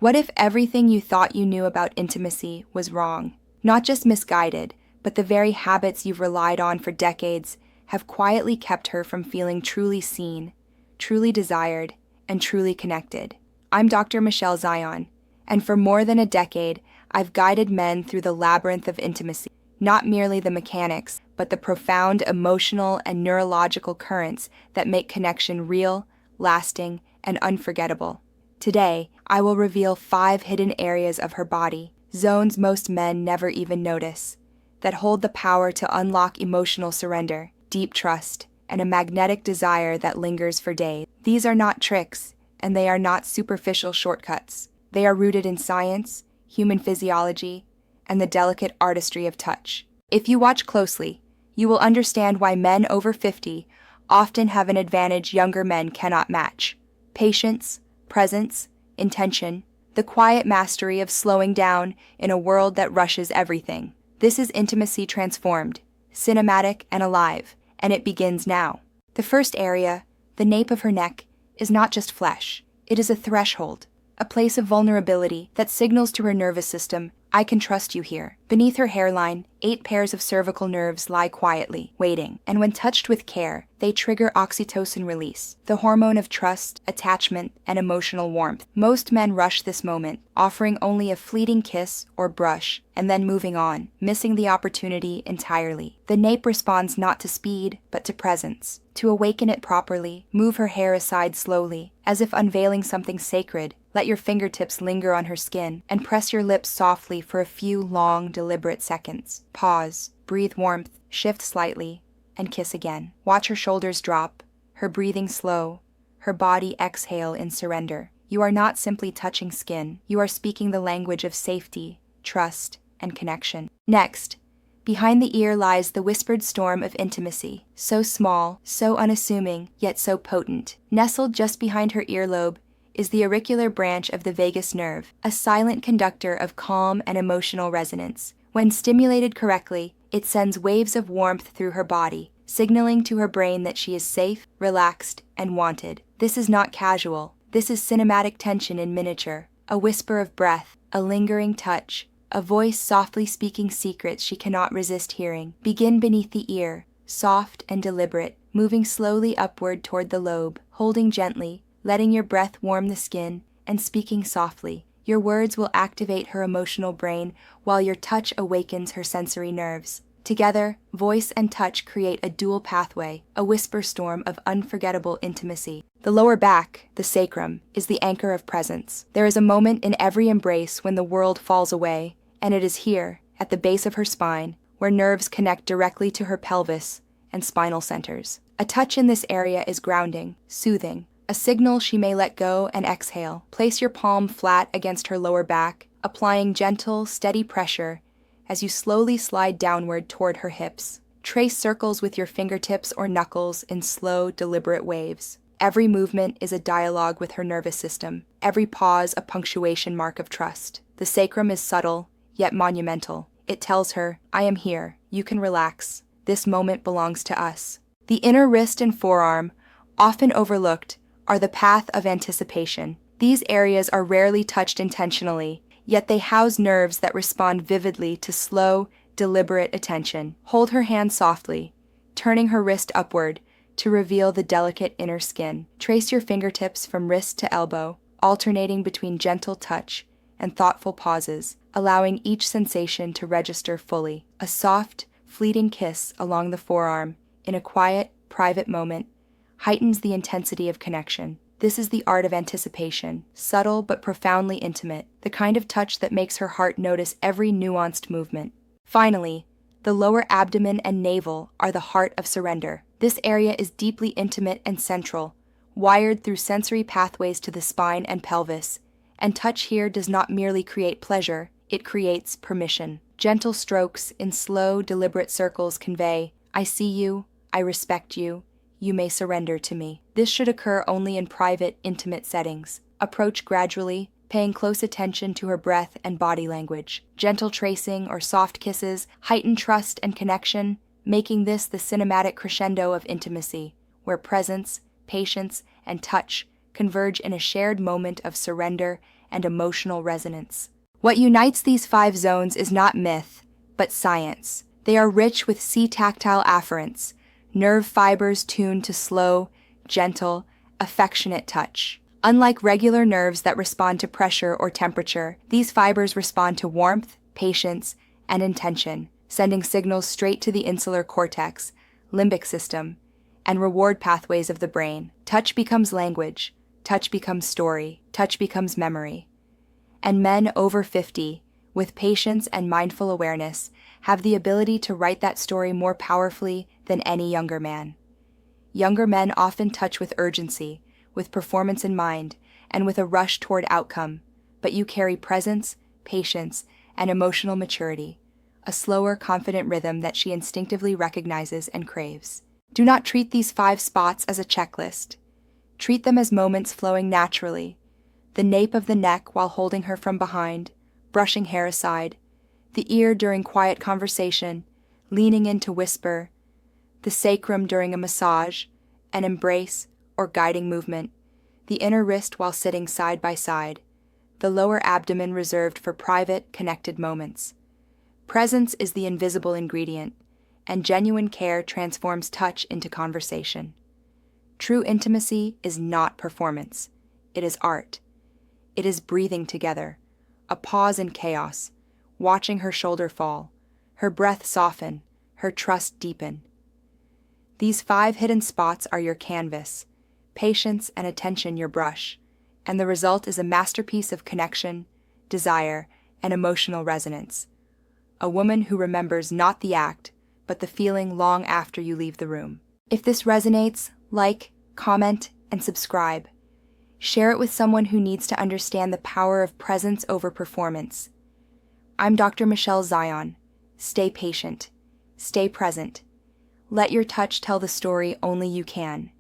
What if everything you thought you knew about intimacy was wrong? Not just misguided, but the very habits you've relied on for decades have quietly kept her from feeling truly seen, truly desired, and truly connected. I'm Dr. Michelle Zion, and for more than a decade, I've guided men through the labyrinth of intimacy, not merely the mechanics, but the profound emotional and neurological currents that make connection real, lasting, and unforgettable. Today, I will reveal 5 hidden areas of her body, zones most men never even notice, that hold the power to unlock emotional surrender, deep trust, and a magnetic desire that lingers for days. These are not tricks, and they are not superficial shortcuts. They are rooted in science, human physiology, and the delicate artistry of touch. If you watch closely, you will understand why men over 50 often have an advantage younger men cannot match. Patience, presence, intention, the quiet mastery of slowing down in a world that rushes everything. This is intimacy transformed, cinematic and alive, and it begins now. The first area, the nape of her neck, is not just flesh. It is a threshold, a place of vulnerability that signals to her nervous system, I can trust you here. Beneath her hairline, 8 pairs of cervical nerves lie quietly, waiting, and when touched with care, they trigger oxytocin release, the hormone of trust, attachment, and emotional warmth. Most men rush this moment, offering only a fleeting kiss or brush, and then moving on, missing the opportunity entirely. The nape responds not to speed, but to presence. To awaken it properly, move her hair aside slowly, as if unveiling something sacred. Let your fingertips linger on her skin, and press your lips softly for a few long, deliberate seconds. Pause, breathe warmth, shift slightly, and kiss again. Watch her shoulders drop, her breathing slow, her body exhale in surrender. You are not simply touching skin, you are speaking the language of safety, trust, and connection. Next, behind the ear lies the whispered storm of intimacy, so small, so unassuming, yet so potent. Nestled just behind her earlobe is the auricular branch of the vagus nerve, a silent conductor of calm and emotional resonance. When stimulated correctly, it sends waves of warmth through her body, signaling to her brain that she is safe, relaxed, and wanted. This is not casual. This is cinematic tension in miniature, a whisper of breath, a lingering touch, a voice softly speaking secrets she cannot resist hearing. Begin beneath the ear, soft and deliberate, moving slowly upward toward the lobe, holding gently, letting your breath warm the skin, and speaking softly. Your words will activate her emotional brain while your touch awakens her sensory nerves. Together, voice and touch create a dual pathway, a whisper storm of unforgettable intimacy. The lower back, the sacrum, is the anchor of presence. There is a moment in every embrace when the world falls away, and it is here, at the base of her spine, where nerves connect directly to her pelvis and spinal centers. A touch in this area is grounding, soothing, a signal she may let go and exhale. Place your palm flat against her lower back, applying gentle, steady pressure as you slowly slide downward toward her hips. Trace circles with your fingertips or knuckles in slow, deliberate waves. Every movement is a dialogue with her nervous system, every pause a punctuation mark of trust. The sacrum is subtle, yet monumental. It tells her, I am here, you can relax, this moment belongs to us. The inner wrist and forearm, often overlooked, are the path of anticipation. These areas are rarely touched intentionally, yet they house nerves that respond vividly to slow, deliberate attention. Hold her hand softly, turning her wrist upward to reveal the delicate inner skin. Trace your fingertips from wrist to elbow, alternating between gentle touch and thoughtful pauses, allowing each sensation to register fully. A soft, fleeting kiss along the forearm, in a quiet, private moment, heightens the intensity of connection. This is the art of anticipation, subtle but profoundly intimate, the kind of touch that makes her heart notice every nuanced movement. Finally, the lower abdomen and navel are the heart of surrender. This area is deeply intimate and central, wired through sensory pathways to the spine and pelvis, and touch here does not merely create pleasure, it creates permission. Gentle strokes in slow, deliberate circles convey, I see you, I respect you, you may surrender to me. This should occur only in private, intimate settings. Approach gradually, paying close attention to her breath and body language. Gentle tracing or soft kisses heighten trust and connection, making this the cinematic crescendo of intimacy, where presence, patience, and touch converge in a shared moment of surrender and emotional resonance. What unites these 5 zones is not myth, but science. They are rich with C-tactile afferents, nerve fibers tuned to slow, gentle, affectionate touch. Unlike regular nerves that respond to pressure or temperature, these fibers respond to warmth, patience, and intention, sending signals straight to the insular cortex, limbic system, and reward pathways of the brain. Touch becomes language, touch becomes story, touch becomes memory. And men over 50, with patience and mindful awareness, have the ability to write that story more powerfully than any younger man. Younger men often touch with urgency, with performance in mind, and with a rush toward outcome, but you carry presence, patience, and emotional maturity, a slower, confident rhythm that she instinctively recognizes and craves. Do not treat these 5 spots as a checklist. Treat them as moments flowing naturally. The nape of the neck while holding her from behind, brushing hair aside, the ear during quiet conversation, leaning in to whisper, the sacrum during a massage, an embrace, or guiding movement, the inner wrist while sitting side by side, the lower abdomen reserved for private, connected moments. Presence is the invisible ingredient, and genuine care transforms touch into conversation. True intimacy is not performance. It is art. It is breathing together, a pause in chaos, watching her shoulder fall, her breath soften, her trust deepen. These 5 hidden spots are your canvas, patience and attention your brush, and the result is a masterpiece of connection, desire, and emotional resonance. A woman who remembers not the act, but the feeling long after you leave the room. If this resonates, like, comment, and subscribe. Share it with someone who needs to understand the power of presence over performance. I'm Dr. Michelle Zion. Stay patient. Stay present. Let your touch tell the story only you can.